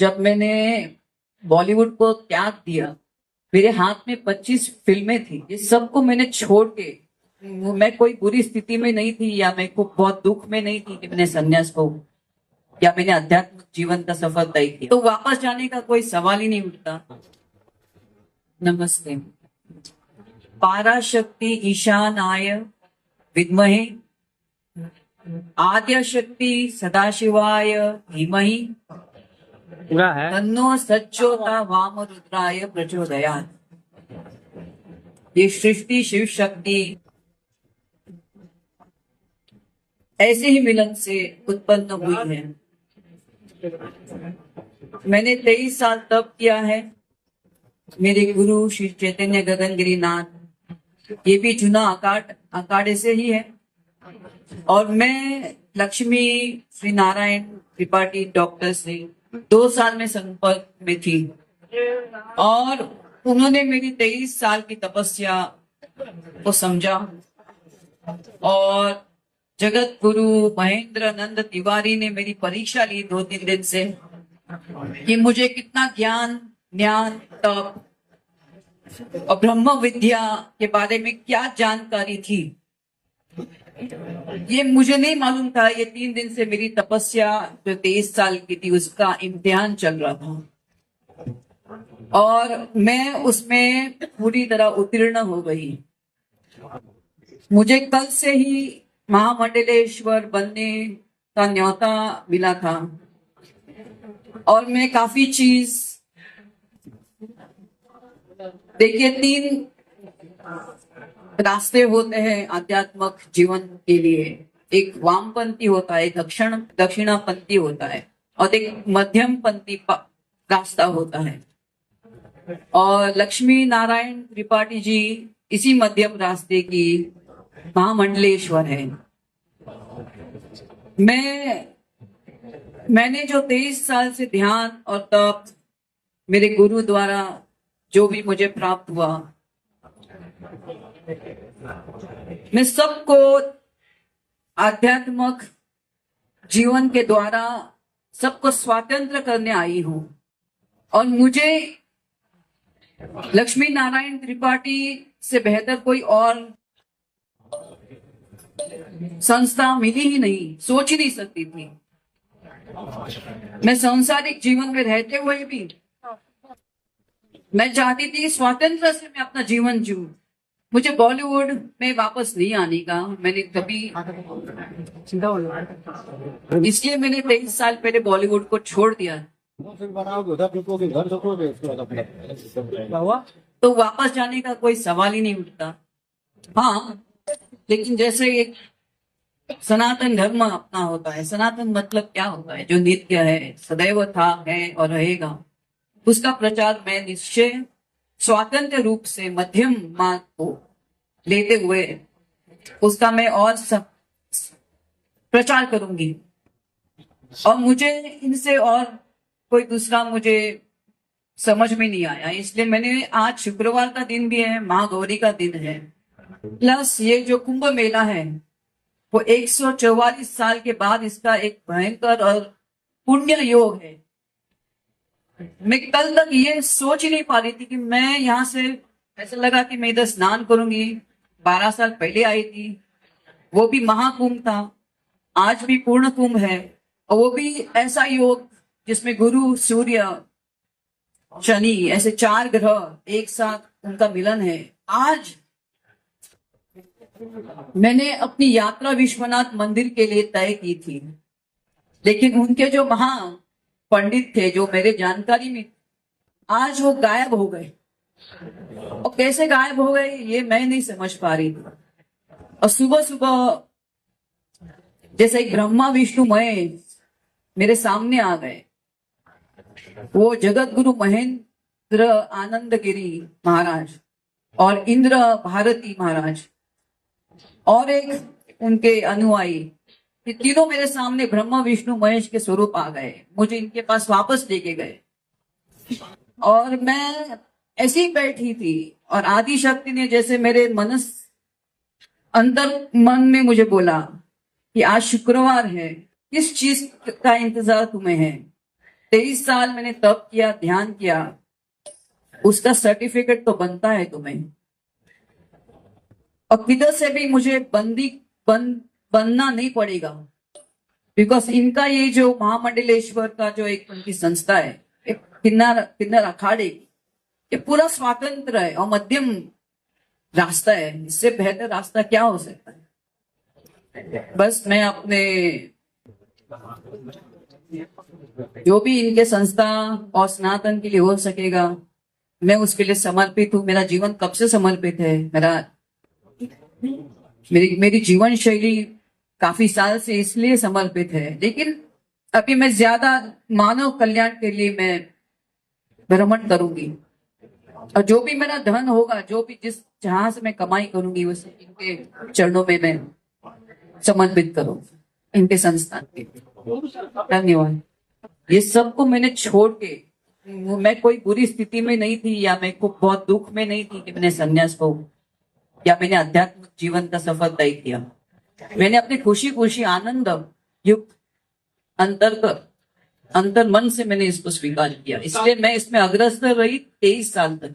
जब मैंने बॉलीवुड को त्याग दिया, मेरे हाथ में 25 फिल्में थी। ये सबको मैंने छोड़ के, मैं कोई बुरी स्थिति में नहीं थी या मैं को बहुत दुख में नहीं थी कि मैंने संन्यास को या मैंने आध्यात्मिक जीवन का सफर तय किया, तो वापस जाने का कोई सवाल ही नहीं उठता। नमस्ते। पाराशक्ति ईशानाय विद्महे आद्य शक्ति सदाशिवाय धीमहि तन्नो सच्चोता वाम रुद्राय प्रचोदयात्। ये सृष्टि शिव शक्ति ऐसे ही मिलन से उत्पन्न हुई है। मैंने 23 साल तप किया है। मेरे गुरु श्री चैतन्य गगनगिरी नाथ, ये भी चुना अखाड़े से ही है। और मैं लक्ष्मी श्री नारायण त्रिपाठी डॉक्टर से 2 साल में संपर्क में थी और उन्होंने मेरी 23 साल की तपस्या को समझा। और जगत गुरु महेंद्र नंद तिवारी ने मेरी परीक्षा ली 2-3 दिन से कि मुझे कितना ज्ञान तप और ब्रह्म विद्या के बारे में क्या जानकारी थी, ये मुझे नहीं मालूम था। ये 3 दिन से मेरी तपस्या जो 23 साल की थी उसका इम्तिहान चल रहा था और मैं उसमें पूरी तरह उत्तीर्ण हो गई। मुझे कल से ही महामंडलेश्वर बनने का न्योता मिला था और मैं काफी चीज, देखिए 3 रास्ते होते हैं आध्यात्मिक जीवन के लिए। एक वामपंथी होता है, दक्षिणापंथी होता है और एक मध्यमपंथी रास्ता होता है। और लक्ष्मी नारायण त्रिपाठी जी इसी मध्यम रास्ते की महामंडलेश्वर है। मैंने जो 23 साल से ध्यान और तप मेरे गुरु द्वारा जो भी मुझे प्राप्त हुआ, मैं सबको आध्यात्मिक जीवन के द्वारा सबको स्वतंत्र करने आई हूं। और मुझे लक्ष्मी नारायण त्रिपाठी से बेहतर कोई और संस्था मिली ही नहीं, सोच ही नहीं सकती थी। मैं सांसारिक जीवन में रहते हुए भी मैं चाहती थी स्वतंत्र से मैं अपना जीवन जीऊं। मुझे बॉलीवुड में वापस नहीं आने का मैंने कभी, इसलिए मैंने 23 साल पहले बॉलीवुड को छोड़ दिया। तो वापस जाने का कोई सवाल ही नहीं उठता। हाँ, लेकिन जैसे एक सनातन धर्म अपना होता है, सनातन मतलब क्या होता है? जो नित्य है, सदैव था, है और रहेगा, उसका प्रचार मैं निश्चय स्वतंत्र रूप से मध्यम मार्ग को लेते हुए उसका मैं और प्रचार करूंगी। और मुझे इनसे और कोई दूसरा मुझे समझ में नहीं आया, इसलिए मैंने, आज शुक्रवार का दिन भी है, महागौरी का दिन है, प्लस ये जो कुंभ मेला है वो 144 साल के बाद इसका एक भयंकर और पुण्य योग है। मैं कल तक ये सोच ही नहीं पा रही थी कि मैं यहाँ से, ऐसा लगा कि मैं इधर स्नान करूंगी। 12 साल पहले आई थी, वो भी महाकुंभ था, आज भी पूर्ण कुंभ है और वो भी ऐसा योग जिसमें गुरु सूर्य शनि ऐसे 4 ग्रह एक साथ उनका मिलन है। आज मैंने अपनी यात्रा विश्वनाथ मंदिर के लिए तय की थी, लेकिन उनके जो महा पंडित थे जो मेरे जानकारी में, आज वो गायब हो गए। और कैसे गायब हो गए ये मैं नहीं समझ पा रही थी। और सुबह सुबह जैसे एक ब्रह्मा विष्णु महेश मेरे सामने आ गए, वो जगत गुरु महेंद्र आनंद गिरी महाराज और इंद्र भारती महाराज और एक उनके अनुयायी, ये तीनों मेरे सामने ब्रह्मा विष्णु महेश के स्वरूप आ गए। मुझे इनके पास वापस लेके गए और मैं ऐसी ही बैठी थी और आदि शक्ति ने जैसे मेरे अंदर मन में मुझे बोला कि आज शुक्रवार है, किस चीज का इंतजार तुम्हें है? 23 साल मैंने तप किया, ध्यान किया, उसका सर्टिफिकेट तो बनता है तुम्हें। और किधर से भी मुझे बनना नहीं पड़ेगा, बिकॉज इनका ये जो महामंडलेश्वर का जो एक उनकी संस्था है, एक किन्नर अखाड़े की, ये पूरा स्वातंत्र है और मध्यम रास्ता है। इससे बेहतर रास्ता क्या हो सकता है। बस मैं अपने जो भी इनके संस्था और सनातन के लिए हो सकेगा, मैं उसके लिए समर्पित हूँ। मेरा जीवन कब से समर्पित है। मेरी जीवन शैली काफी साल से इसलिए समर्पित है, लेकिन अभी मैं ज्यादा मानव कल्याण के लिए मैं भ्रमण करूंगी। और जो भी मेरा धन होगा, जो भी जहां से मैं कमाई करूंगी, उसे इनके चरणों में मैं समर्पित करूंगी, इनके संस्थान के। धन्यवाद। ये सबको मैंने छोड़ के, मैं कोई बुरी स्थिति में नहीं थी या मैं को बहुत दुख में नहीं थी कि मैंने संन्यास को या मैंने आध्यात्मिक जीवन का सफल तय किया। मैंने अपनी खुशी आनंद युक्त अंतर मन से मैंने इसको स्वीकार किया, इसलिए मैं इसमें अग्रसर रही 23 साल तक।